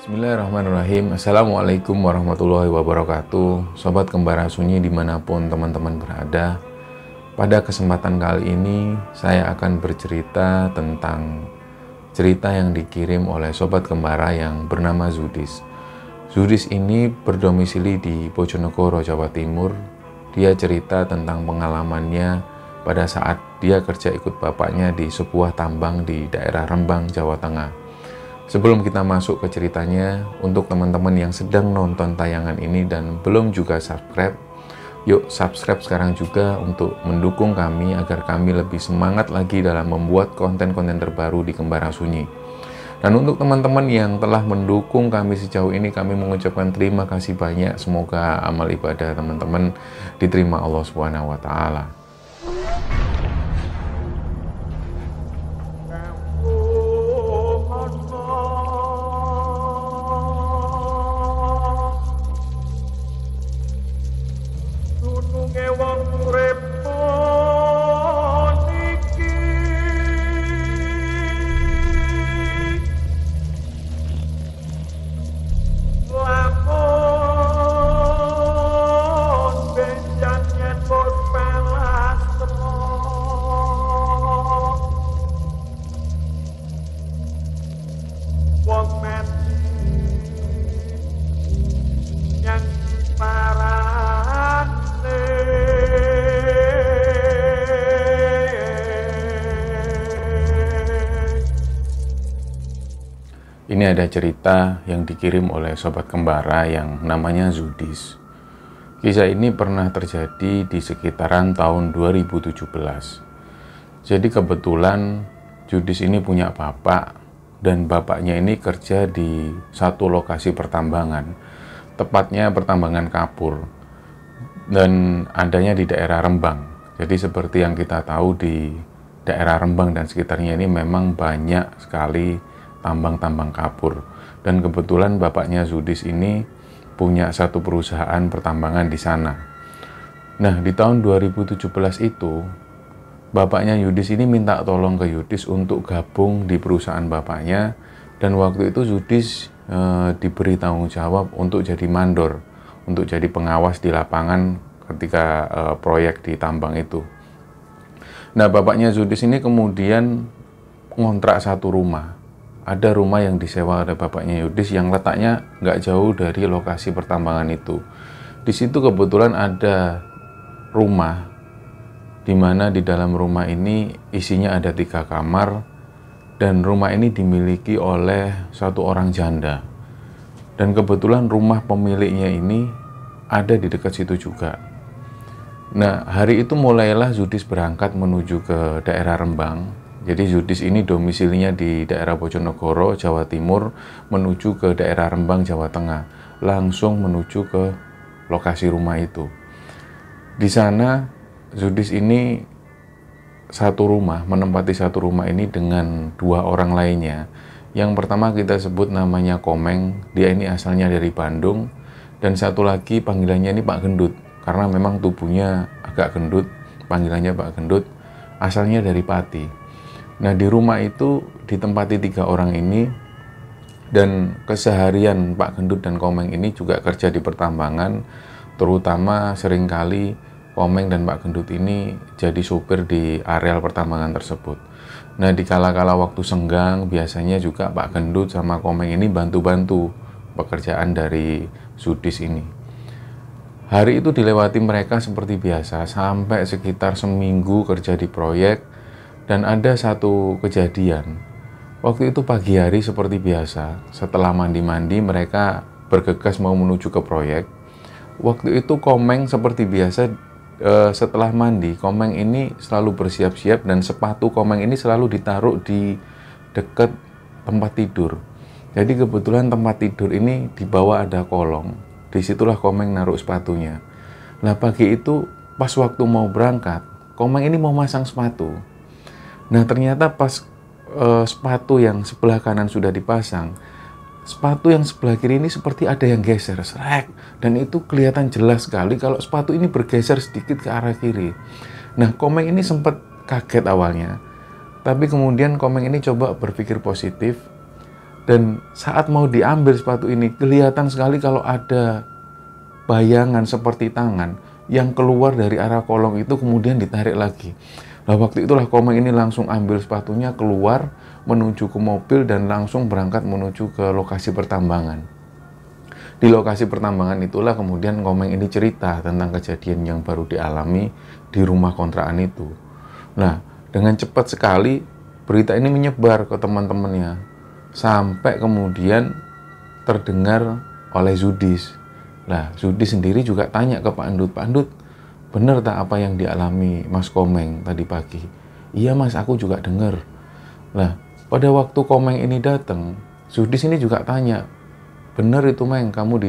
Bismillahirrahmanirrahim. Assalamualaikum warahmatullahi wabarakatuh. Sobat Kembara Sunyi dimanapun teman-teman berada. Pada kesempatan kali ini saya akan bercerita tentang cerita yang dikirim oleh Sobat Kembara yang bernama Zudis. Zudis ini berdomisili di Bojonegoro, Jawa Timur. Dia cerita tentang pengalamannya pada saat dia kerja ikut bapaknya di sebuah tambang di daerah Rembang, Jawa Tengah. Sebelum kita masuk ke ceritanya, untuk teman-teman yang sedang nonton tayangan ini dan belum juga subscribe, yuk subscribe sekarang juga untuk mendukung kami agar kami lebih semangat lagi dalam membuat konten-konten terbaru di Kembara Sunyi. Dan untuk teman-teman yang telah mendukung kami sejauh ini, kami mengucapkan terima kasih banyak. Semoga amal ibadah teman-teman diterima Allah Subhanahu wa Ta'ala. Ini ada cerita yang dikirim oleh Sobat Kembara yang namanya Zudis. Kisah ini pernah terjadi di sekitaran tahun 2017. Jadi kebetulan Zudis ini punya bapak, dan bapaknya ini kerja di satu lokasi pertambangan, tepatnya pertambangan kapur, dan adanya di daerah Rembang. Jadi seperti yang kita tahu, di daerah Rembang dan sekitarnya ini memang banyak sekali tambang-tambang kapur. Dan kebetulan bapaknya Zudis ini punya satu perusahaan pertambangan di sana. Nah, di tahun 2017 itu, bapaknya Zudis ini minta tolong ke Zudis untuk gabung di perusahaan bapaknya. Dan waktu itu Zudis diberi tanggung jawab untuk jadi mandor, untuk jadi pengawas di lapangan ketika proyek di tambang itu. Nah, bapaknya Zudis ini kemudian ngontrak satu rumah. Ada rumah yang disewa oleh bapaknya Zudis yang letaknya nggak jauh dari lokasi pertambangan itu. Di situ kebetulan ada rumah, di mana di dalam rumah ini isinya ada 3 kamar, dan rumah ini dimiliki oleh satu orang janda. Dan kebetulan rumah pemiliknya ini ada di dekat situ juga. Nah, hari itu mulailah Zudis berangkat menuju ke daerah Rembang. Jadi Zudis ini domisilinya di daerah Bojonegoro, Jawa Timur, menuju ke daerah Rembang, Jawa Tengah, langsung menuju ke lokasi rumah itu. Di sana Zudis ini menempati satu rumah ini dengan 2 orang lainnya. Yang pertama kita sebut namanya Komeng, dia ini asalnya dari Bandung, dan satu lagi panggilannya ini Pak Gendut, karena memang tubuhnya agak gendut, panggilannya Pak Gendut, asalnya dari Pati. Nah, di rumah itu ditempati 3 orang ini, dan keseharian Pak Gendut dan Komeng ini juga kerja di pertambangan, terutama seringkali Komeng dan Pak Gendut ini jadi supir di areal pertambangan tersebut. Nah, di kala-kala waktu senggang, biasanya juga Pak Gendut sama Komeng ini bantu-bantu pekerjaan dari Zudis ini. Hari itu dilewati mereka seperti biasa, sampai sekitar seminggu kerja di proyek. Dan ada satu kejadian, waktu itu pagi hari seperti biasa, setelah mandi-mandi mereka bergegas mau menuju ke proyek. Waktu itu Komeng seperti biasa, setelah mandi, Komeng ini selalu bersiap-siap, dan sepatu Komeng ini selalu ditaruh di dekat tempat tidur. Jadi kebetulan tempat tidur ini di bawah ada kolong, disitulah Komeng naruh sepatunya. Nah, pagi itu pas waktu mau berangkat, Komeng ini mau masang sepatu. Nah, ternyata pas sepatu yang sebelah kanan sudah dipasang, sepatu yang sebelah kiri ini seperti ada yang geser, srek. Dan itu kelihatan jelas sekali kalau sepatu ini bergeser sedikit ke arah kiri. Nah, Komeng ini sempat kaget awalnya. Tapi kemudian Komeng ini coba berpikir positif, Dan saat mau diambil sepatu ini, kelihatan sekali kalau ada bayangan seperti tangan yang keluar dari arah kolong itu kemudian ditarik lagi. Nah, waktu itulah Komeng ini langsung ambil sepatunya, keluar menuju ke mobil dan langsung berangkat menuju ke lokasi pertambangan. Di lokasi pertambangan itulah kemudian Komeng ini cerita tentang kejadian yang baru dialami di rumah kontrakan itu. Nah, dengan cepat sekali berita ini menyebar ke teman-temannya. Sampai kemudian terdengar oleh Zudis. Nah, Zudis sendiri juga tanya ke Pak Endut, Pak Endut, benar tak apa yang dialami Mas Komeng tadi pagi? Iya Mas, aku juga dengar. Nah, pada waktu Komeng ini datang, Zudis ini juga tanya, benar itu Meng, kamu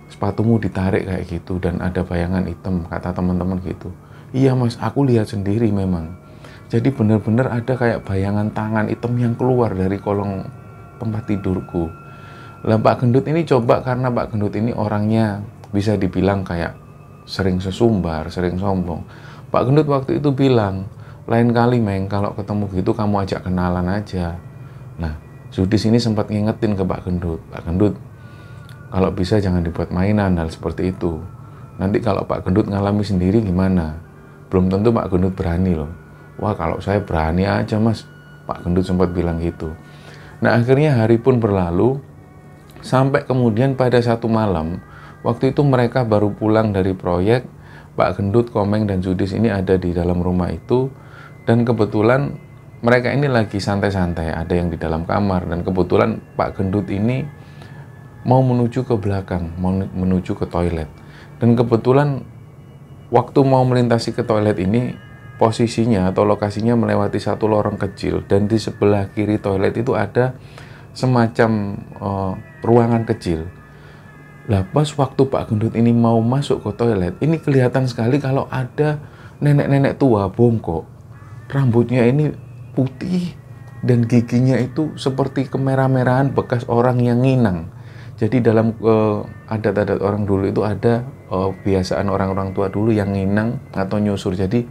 sepatumu ditarik kayak gitu dan ada bayangan hitam, kata teman-teman gitu. Iya Mas, aku lihat sendiri memang. Jadi benar-benar ada kayak bayangan tangan hitam yang keluar dari kolong tempat tidurku. Lah Pak Gendut ini coba, karena Pak Gendut ini orangnya bisa dibilang kayak sering sesumbar, sering sombong. Pak Gendut waktu itu bilang, lain kali Meng kalau ketemu gitu kamu ajak kenalan aja. Nah, Zudis ini sempat ngingetin ke Pak Gendut, Pak Gendut, kalau bisa jangan dibuat mainan hal seperti itu. Nanti kalau Pak Gendut ngalami sendiri gimana? Belum tentu Pak Gendut berani loh. Wah, kalau saya berani aja Mas, Pak Gendut sempat bilang gitu. Nah, akhirnya hari pun berlalu, sampai kemudian pada satu malam, waktu itu mereka baru pulang dari proyek, Pak Gendut, Komeng, dan Zudis ini ada di dalam rumah itu, dan kebetulan mereka ini lagi santai-santai, ada yang di dalam kamar, dan kebetulan Pak Gendut ini mau menuju ke belakang, mau menuju ke toilet. Dan kebetulan waktu mau melintasi ke toilet ini, posisinya atau lokasinya melewati satu lorong kecil, dan di sebelah kiri toilet itu ada semacam ruangan kecil. Lah pas waktu Pak Gendut ini mau masuk ke toilet, ini kelihatan sekali kalau ada nenek-nenek tua bongkok. Rambutnya ini putih dan giginya itu seperti kemerah-merahan bekas orang yang nginang. Jadi dalam adat-adat orang dulu itu ada kebiasaan orang-orang tua dulu yang nginang atau nyusur. Jadi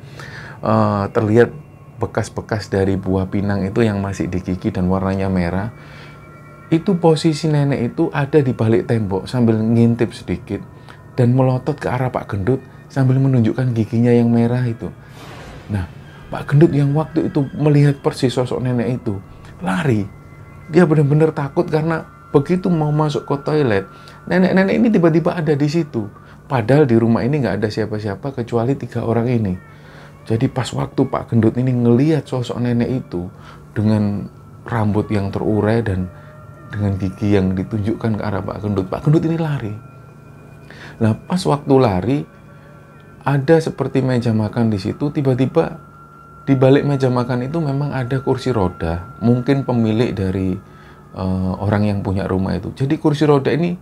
terlihat bekas-bekas dari buah pinang itu yang masih di gigi dan warnanya merah. Itu posisi nenek itu ada di balik tembok sambil ngintip sedikit dan melotot ke arah Pak Gendut sambil menunjukkan giginya yang merah itu. Nah, Pak Gendut yang waktu itu melihat persis sosok nenek itu lari. Dia benar-benar takut karena begitu mau masuk ke toilet, nenek-nenek ini tiba-tiba ada di situ. Padahal di rumah ini nggak ada siapa-siapa kecuali 3 orang ini. Jadi pas waktu Pak Gendut ini ngelihat sosok nenek itu dengan rambut yang terurai dan dengan gigi yang ditunjukkan ke arah Pak Gendut ini lari. Nah, pas waktu lari, ada seperti meja makan di situ, tiba-tiba di balik meja makan itu memang ada kursi roda, mungkin pemilik dari orang yang punya rumah itu. Jadi kursi roda ini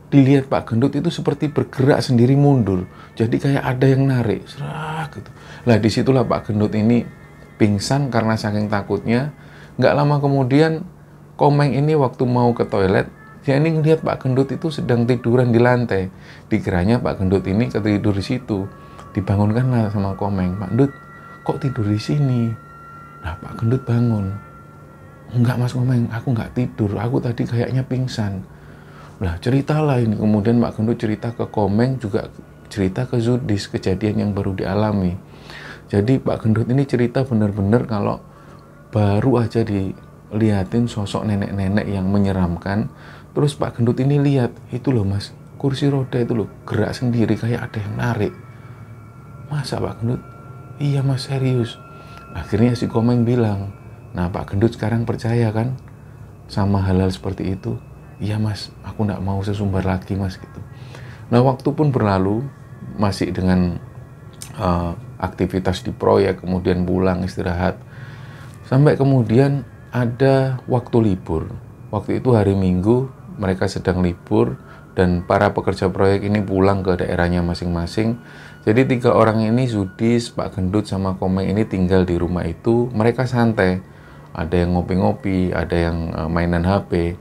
dilihat Pak Gendut itu seperti bergerak sendiri mundur. Jadi kayak ada yang narik, serak gitu. Lah disitulah Pak Gendut ini pingsan karena saking takutnya. Nggak lama kemudian Komeng ini waktu mau ke toilet, dia ini ngelihat Pak Gendut itu sedang tiduran di lantai. Dikiranya Pak Gendut ini ketidur di situ. Dibangunkanlah sama Komeng, Pak Gendut, kok tidur di sini? Nah, Pak Gendut bangun. Enggak Mas Komeng, aku nggak tidur, aku tadi kayaknya pingsan. Lah ceritalah ini, kemudian Pak Gendut cerita ke Komeng, juga cerita ke Zudis kejadian yang baru dialami. Jadi Pak Gendut ini cerita benar-benar kalau baru aja dilihatin sosok nenek-nenek yang menyeramkan. Terus Pak Gendut ini lihat, itu loh Mas, kursi roda itu loh gerak sendiri kayak ada yang narik. Masa Pak Gendut? Iya Mas, serius. Akhirnya si Komeng bilang, nah Pak Gendut sekarang percaya kan sama hal-hal seperti itu? Iya Mas, aku nggak mau sesumbar lagi Mas gitu. Nah waktu pun berlalu, masih dengan aktivitas di proyek, kemudian pulang istirahat. Sampai kemudian ada waktu libur. Waktu itu hari Minggu, mereka sedang libur dan para pekerja proyek ini pulang ke daerahnya masing-masing. Jadi 3 orang ini, Zudis, Pak Gendut, sama Komeng ini tinggal di rumah itu. Mereka santai. Ada yang ngopi-ngopi, ada yang mainan HP.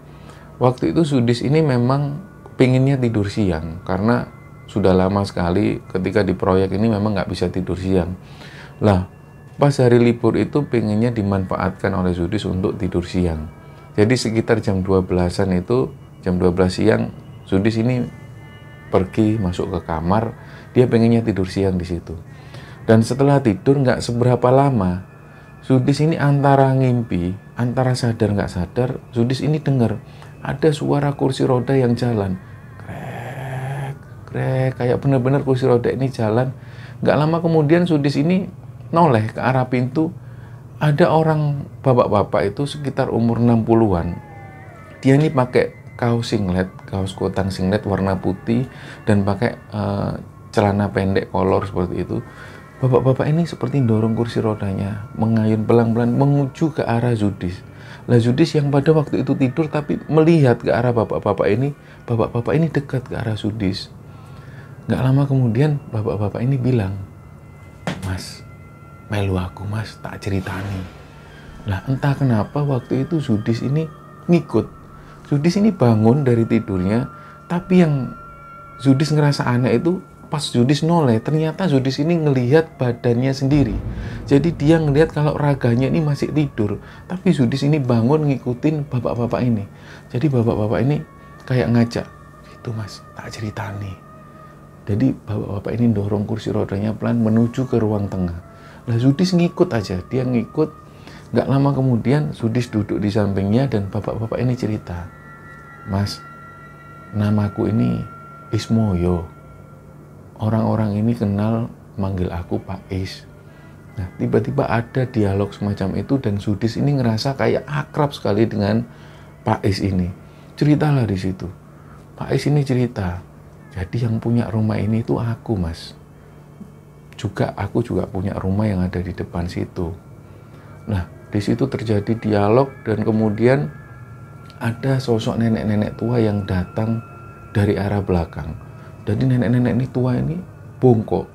Waktu itu Zudis ini memang pinginnya tidur siang. Karena sudah lama sekali ketika di proyek ini memang nggak bisa tidur siang. Lah, pas hari libur itu pinginnya dimanfaatkan oleh Zudis untuk tidur siang. Jadi sekitar jam 12-an itu, jam 12 siang, Sudis ini pergi masuk ke kamar, dia pengennya tidur siang di situ. Dan setelah tidur nggak seberapa lama, Sudis ini antara ngimpi, antara sadar nggak sadar, Sudis ini dengar ada suara kursi roda yang jalan. Krek, krek, kayak bener-bener kursi roda ini jalan. Nggak lama kemudian Sudis ini noleh ke arah pintu. Ada orang bapak-bapak itu sekitar umur 60-an. Dia ini pakai kaos singlet, kaos kutang singlet warna putih dan pakai celana pendek kolor seperti itu. Bapak-bapak ini seperti dorong kursi rodanya, mengayun pelan-pelan menuju ke arah Sudis. Lah Sudis yang pada waktu itu tidur tapi melihat ke arah bapak-bapak ini dekat ke arah Sudis. Nggak lama kemudian bapak-bapak ini bilang, "Mas, melu aku mas, tak ceritani." Lah entah kenapa waktu itu Sudis ini ngikut. Sudis ini bangun dari tidurnya, tapi yang Sudis ngerasa aneh itu pas Sudis noleh, ternyata Sudis ini ngelihat badannya sendiri. Jadi dia ngelihat kalau raganya ini masih tidur, tapi Sudis ini bangun ngikutin bapak-bapak ini. Jadi bapak-bapak ini kayak ngajak, "Itu mas, tak ceritani." Jadi bapak-bapak ini dorong kursi rodanya pelan menuju ke ruang tengah. Lah Sudis ngikut aja, dia ngikut. Nggak lama kemudian Sudis duduk di sampingnya dan bapak-bapak ini cerita, "Mas, namaku ini Ismoyo. Orang-orang ini kenal manggil aku Pak Is." Nah, tiba-tiba ada dialog semacam itu dan Sudis ini ngerasa kayak akrab sekali dengan Pak Is ini. Ceritalah di situ. Pak Is ini cerita, "Jadi yang punya rumah ini itu aku, Mas. Aku juga punya rumah yang ada di depan situ." Nah, di situ terjadi dialog dan kemudian ada sosok nenek-nenek tua yang datang dari arah belakang. Jadi nenek-nenek ini tua ini bongkok.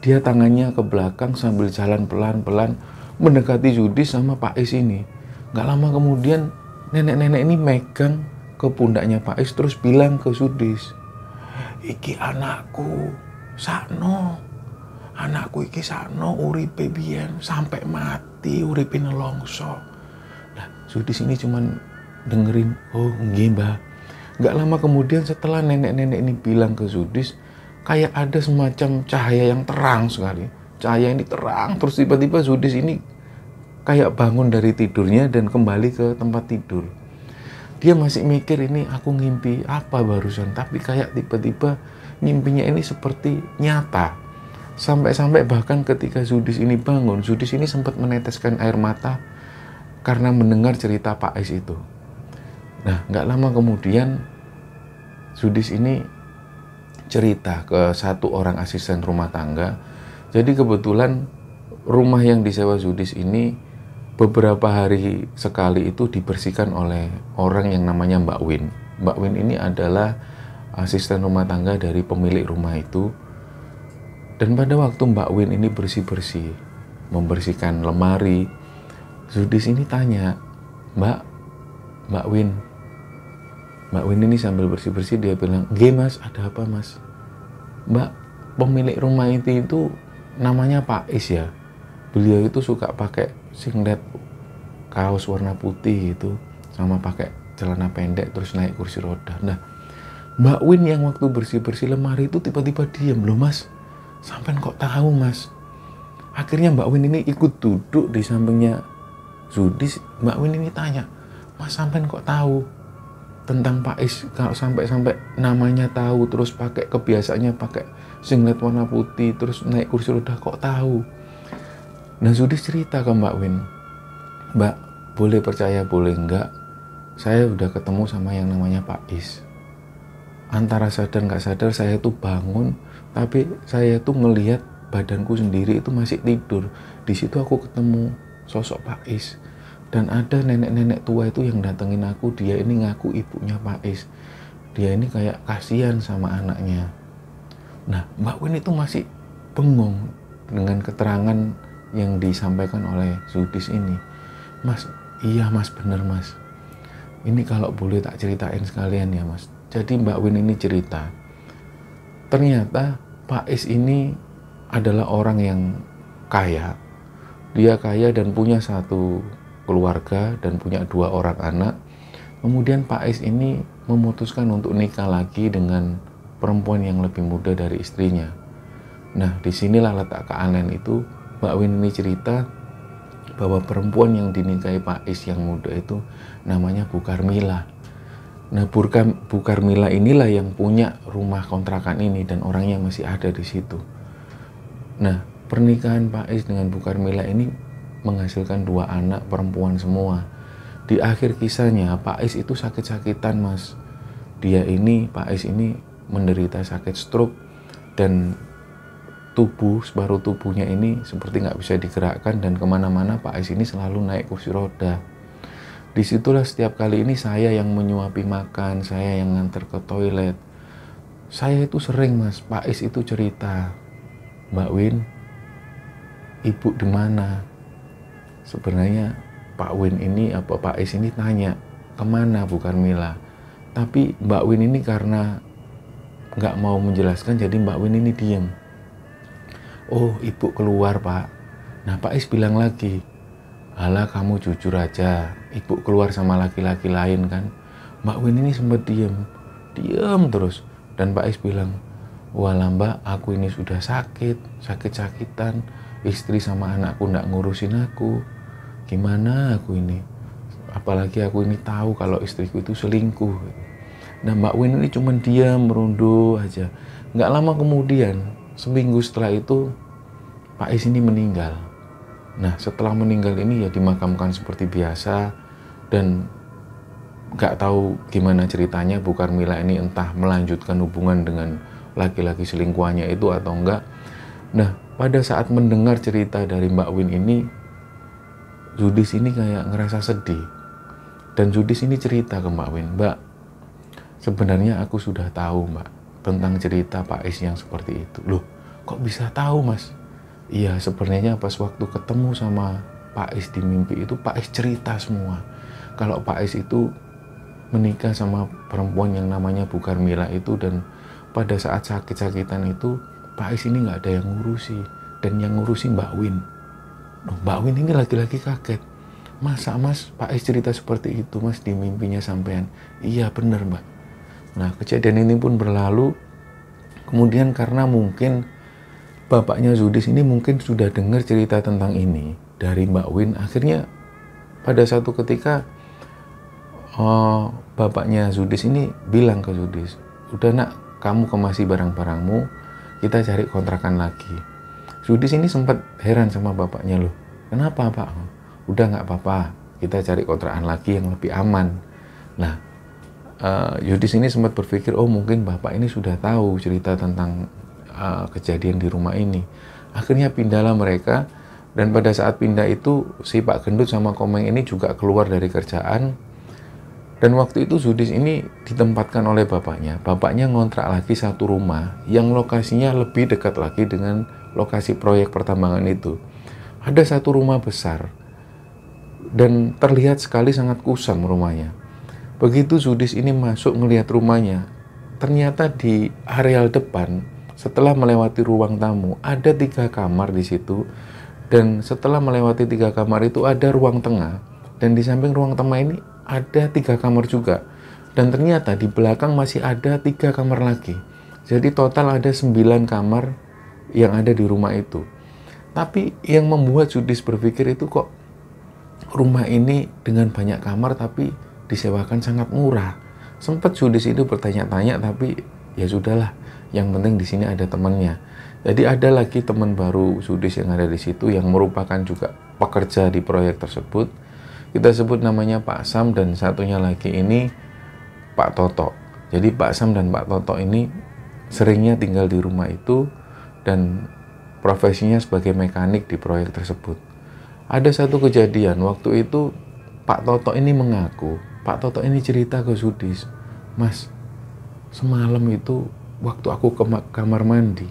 Dia tangannya ke belakang sambil jalan pelan-pelan mendekati Sudis sama Pak Is ini. Nggak lama kemudian nenek-nenek ini megang ke pundaknya Pak Is terus bilang ke Sudis, "Iki anakku, sakno. Anakku iki sakno uripe biyen sampai mati uripe nelongso." Nah, Sudis ini cuman dengerin, "Oh, nggih, Mbah." Nggak lama kemudian setelah nenek-nenek ini bilang ke Sudis, kayak ada semacam cahaya yang terang sekali. Cahaya ini terang, terus tiba-tiba Sudis ini kayak bangun dari tidurnya dan kembali ke tempat tidur. Dia masih mikir ini aku ngimpi apa barusan, tapi kayak tiba-tiba ngimpinya ini seperti nyata. Sampai-sampai bahkan ketika Sudis ini bangun, Sudis ini sempat meneteskan air mata karena mendengar cerita Pak Is itu. Nah, nggak lama kemudian Sudis ini cerita ke satu orang asisten rumah tangga. Jadi kebetulan rumah yang disewa Sudis ini beberapa hari sekali itu dibersihkan oleh orang yang namanya Mbak Win. Mbak Win ini adalah asisten rumah tangga dari pemilik rumah itu. Dan pada waktu Mbak Win ini bersih-bersih, membersihkan lemari, Sudis ini tanya, Mbak Win ini sambil bersih-bersih dia bilang, "Nggih mas, ada apa mas?" "Mbak, pemilik rumah itu namanya Pak Is ya. Beliau itu suka pakai singlet kaos warna putih itu, sama pakai celana pendek terus naik kursi roda." Nah, Mbak Win yang waktu bersih-bersih lemari itu tiba-tiba diam, "Loh mas, sampean kok tahu mas?" Akhirnya Mbak Win ini ikut duduk di sampingnya Sudis. Mbak Win ini tanya, "Mas, sampean kok tahu tentang Pak Is? Kalau sampai namanya tahu, terus pakai kebiasaannya pakai singlet warna putih terus naik kursi roda, kok tahu?" Nah, Sudis cerita ke Mbak Win, "Mbak, boleh percaya boleh enggak, saya udah ketemu sama yang namanya Pak Is. Antara sadar nggak sadar saya tuh bangun, tapi saya tuh ngelihat badanku sendiri itu masih tidur. Di situ aku ketemu sosok Pak Is. Dan ada nenek-nenek tua itu yang datengin aku, dia ini ngaku ibunya Pak Is. Dia ini kayak kasihan sama anaknya." Nah, Mbak Win itu masih bengong dengan keterangan yang disampaikan oleh Sudis ini. "Mas, iya mas, bener mas. Ini kalau boleh tak ceritain sekalian ya mas." Jadi Mbak Win ini cerita, ternyata Pak Is ini adalah orang yang kaya. Dia kaya dan punya satu keluarga dan punya 2 orang anak. Kemudian Pak Is ini memutuskan untuk nikah lagi dengan perempuan yang lebih muda dari istrinya. Nah, disinilah letak keanehan itu. Mbak Win ini cerita bahwa perempuan yang dinikahi Pak Is yang muda itu namanya Bu Karmila. Nah, Bu Karmila inilah yang punya rumah kontrakan ini dan orangnya masih ada di situ. Nah, pernikahan Pak Is dengan Bu Karmila ini menghasilkan 2 anak perempuan semua. Di akhir kisahnya, Pak Is itu sakit-sakitan, Mas. Pak Is ini menderita sakit stroke dan separuh tubuhnya ini seperti nggak bisa digerakkan, dan kemana-mana Pak Is ini selalu naik kursi roda. Disitulah setiap kali ini saya yang menyuapi makan, saya yang nganter ke toilet. Saya itu sering, Mas, Pak Is itu cerita, "Mbak Win, ibu di mana?" Sebenarnya Pak Is ini tanya, "Kemana Bu Karmila?" Tapi Mbak Win ini karena nggak mau menjelaskan, jadi Mbak Win ini diam. "Oh, ibu keluar, Pak." Nah, Pak Is bilang lagi, "Alah, kamu jujur aja, ibu keluar sama laki-laki lain kan?" Mbak Win ini sempat diam terus. Dan Pak Is bilang, "Walah Mbak, aku ini sudah sakit-sakitan, istri sama anakku nggak ngurusin aku. Gimana aku ini? Apalagi aku ini tahu kalau istriku itu selingkuh." Nah, Mbak Win ini cuma diam, merunduk aja. Nggak lama kemudian, seminggu setelah itu, Pak Is ini meninggal. Nah, setelah meninggal ini ya dimakamkan seperti biasa, dan nggak tahu gimana ceritanya Bu Karmila ini, entah melanjutkan hubungan dengan laki-laki selingkuhannya itu atau enggak. Nah, pada saat mendengar cerita dari Mbak Win ini, Zudis ini kayak ngerasa sedih. Dan Zudis ini cerita ke Mbak Win, "Mbak, sebenarnya aku sudah tahu, Mbak, tentang cerita Pak Is yang seperti itu." "Loh, kok bisa tahu, Mas?" "Iya, sebenarnya pas waktu ketemu sama Pak Is di mimpi itu, Pak Is cerita semua. Kalau Pak Is itu menikah sama perempuan yang namanya Bu Karmila itu, dan pada saat sakit-sakitan itu, Pak Is ini nggak ada yang ngurusi, dan yang ngurusi Mbak Win." Loh, Mbak Win ini lagi-lagi kaget. "Masa, Mas, Pak Is cerita seperti itu, Mas, di mimpinya sampean?" "Iya, bener, Mbak." Nah, kejadian ini pun berlalu. Kemudian karena mungkin bapaknya Zudis ini mungkin sudah dengar cerita tentang ini dari Mbak Win, akhirnya pada satu ketika bapaknya Zudis ini bilang ke Zudis, "Udah nak, kamu kemasi barang-barangmu, kita cari kontrakan lagi." Zudis ini sempat heran sama bapaknya, "Loh, kenapa Pak?" "Udah nggak apa-apa, kita cari kontrakan lagi yang lebih aman." Nah, Zudis ini sempat berpikir, oh mungkin bapak ini sudah tahu cerita tentang kejadian di rumah ini. Akhirnya pindahlah mereka, dan pada saat pindah itu si Pak Gendut sama Komeng ini juga keluar dari kerjaan. Dan waktu itu Zudis ini ditempatkan oleh bapaknya. Bapaknya ngontrak lagi satu rumah yang lokasinya lebih dekat lagi dengan lokasi proyek pertambangan itu. Ada satu rumah besar dan terlihat sekali sangat kusam rumahnya. Begitu Zudis ini masuk ngelihat rumahnya, ternyata di areal depan setelah melewati ruang tamu ada 3 kamar di situ, dan setelah melewati 3 kamar itu ada ruang tengah, dan di samping ruang tengah ini ada 3 kamar juga, dan ternyata di belakang masih ada 3 kamar lagi. Jadi total ada 9 kamar yang ada di rumah itu. Tapi yang membuat Zudis berpikir itu, kok rumah ini dengan banyak kamar tapi disewakan sangat murah. Sempat Zudis itu bertanya-tanya, tapi ya sudahlah, yang penting di sini ada temannya. Jadi ada lagi teman baru Zudis yang ada di situ yang merupakan juga pekerja di proyek tersebut. Kita sebut namanya Pak Sam, dan satunya lagi ini Pak Toto. Jadi Pak Sam dan Pak Toto ini seringnya tinggal di rumah itu dan profesinya sebagai mekanik di proyek tersebut. Ada satu kejadian, waktu itu Pak Toto ini mengaku, Pak Toto ini cerita ke Zudis, "Mas, semalam itu waktu aku ke kamar mandi,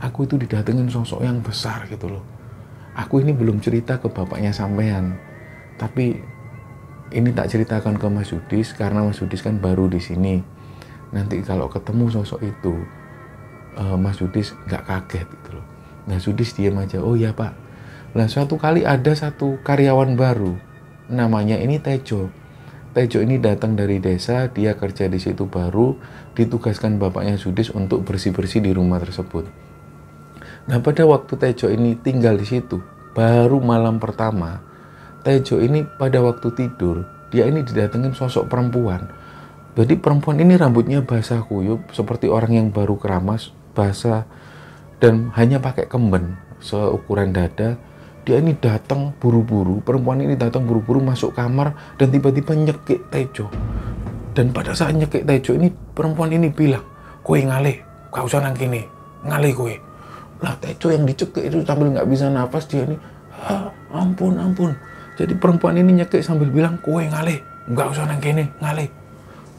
aku itu didatengin sosok yang besar gitu loh. Aku ini belum cerita ke bapaknya sampean, tapi ini tak ceritakan ke Mas Zudis karena Mas Zudis kan baru di sini. Nanti kalau ketemu sosok itu, Mas Zudis nggak kaget gitu loh." Nah, Zudis diam aja. "Oh ya Pak." Nah, suatu kali ada satu karyawan baru namanya ini Tejo. Tejo ini datang dari desa, dia kerja di situ baru ditugaskan bapaknya Sudis untuk bersih-bersih di rumah tersebut. Nah, pada waktu Tejo ini tinggal di situ, baru malam pertama, Tejo ini pada waktu tidur, dia ini didatengin sosok perempuan. Jadi perempuan ini rambutnya basah kuyup, seperti orang yang baru keramas, basah, dan hanya pakai kemben seukuran dada. Dia ini datang buru-buru, perempuan ini datang buru-buru masuk kamar dan tiba-tiba nyekik Tejo. Dan pada saat nyekik Tejo ini, perempuan ini bilang, "Kowe ngalih, gak usah nang kene, ngalih kowe." Lah Tejo yang dicekik itu sambil nggak bisa nafas, dia ini, ampun, ampun. Jadi perempuan ini nyekik sambil bilang, "Kowe ngalih, nggak usah nang kene, ngalih."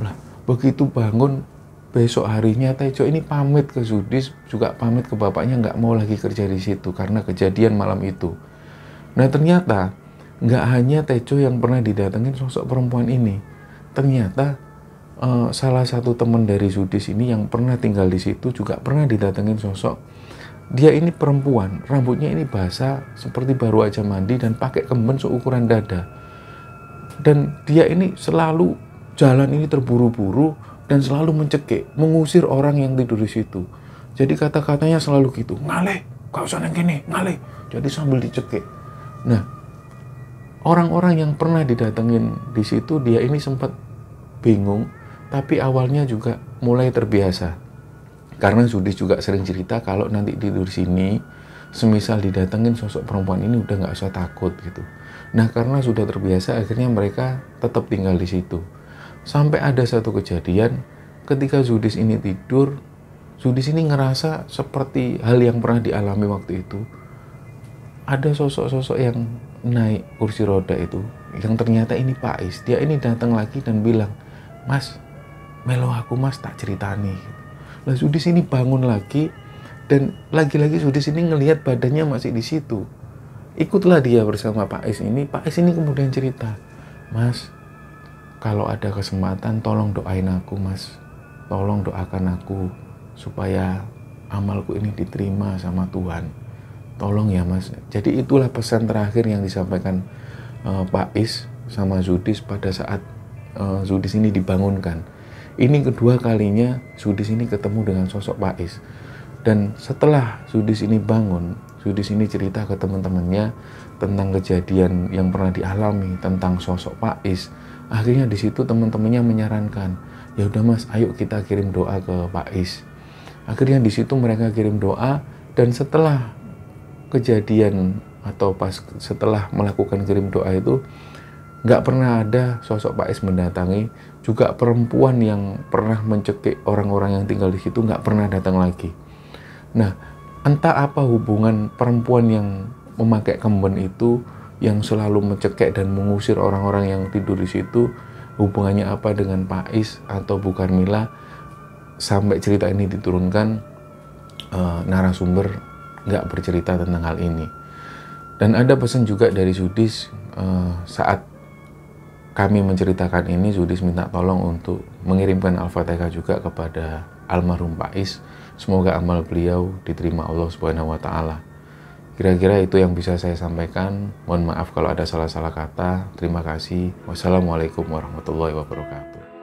Lah begitu bangun besok harinya, Tejo ini pamit ke Sudis, juga pamit ke bapaknya nggak mau lagi kerja di situ karena kejadian malam itu. Nah ternyata nggak hanya Tejo yang pernah didatengin sosok perempuan ini. Ternyata salah satu teman dari Sudis ini yang pernah tinggal di situ juga pernah didatengin sosok. Dia ini perempuan, rambutnya ini basah seperti baru aja mandi dan pakai kemben seukuran dada. Dan dia ini selalu jalan ini terburu-buru dan selalu mencekik, mengusir orang yang tidur di situ. Jadi kata-katanya selalu gitu, "Ngalih, gak usah nang kene, ngalih." Jadi sambil dicekik. Nah, orang-orang yang pernah didatengin di situ, dia ini sempat bingung, tapi awalnya juga mulai terbiasa. Karena Sudis juga sering cerita kalau nanti tidur sini, semisal didatengin sosok perempuan ini udah nggak usah takut gitu. Nah, karena sudah terbiasa, akhirnya mereka tetap tinggal di situ. Sampai ada satu kejadian, ketika Sudis ini tidur, Sudis ini ngerasa seperti hal yang pernah dialami waktu itu. Ada sosok-sosok yang naik kursi roda itu, yang ternyata ini Pak Is. Dia ini datang lagi dan bilang, "Mas, melo aku mas, tak ceritani." Lah Sudis ini bangun lagi, dan lagi-lagi Sudis ini ngelihat badannya masih di situ. Ikutlah dia bersama Pak Is ini. Pak Is ini kemudian cerita, "Mas, kalau ada kesempatan tolong doain aku mas, tolong doakan aku supaya amalku ini diterima sama Tuhan. Tolong ya mas." Jadi itulah pesan terakhir yang disampaikan Pak Is sama Sudis pada saat Sudis ini dibangunkan. Ini kedua kalinya Sudis ini ketemu dengan sosok Pak Is. Dan setelah Sudis ini bangun, Sudis ini cerita ke teman-temannya tentang kejadian yang pernah dialami, tentang sosok Pak Is. Akhirnya di situ teman-temannya menyarankan, "Ya udah mas, ayo kita kirim doa ke Pak Is." Akhirnya di situ mereka kirim doa, dan setelah kejadian atau setelah melakukan kirim doa itu, nggak pernah ada sosok Pak Is mendatangi. Juga perempuan yang pernah mencekik orang-orang yang tinggal di situ nggak pernah datang lagi. Nah, entah apa hubungan perempuan yang memakai kemben itu, yang selalu mencekik dan mengusir orang-orang yang tidur di situ, hubungannya apa dengan Pak Is atau Bu Karmila, sampai cerita ini diturunkan, narasumber nggak bercerita tentang hal ini. Dan ada pesan juga dari Sudis, saat kami menceritakan ini, Sudis minta tolong untuk mengirimkan Al-Fatihah juga kepada almarhum Pak Is. Semoga amal beliau diterima Allah Subhanahu wa Ta'ala. Kira-kira itu yang bisa saya sampaikan. Mohon maaf kalau ada salah-salah kata. Terima kasih. Wassalamualaikum warahmatullahi wabarakatuh.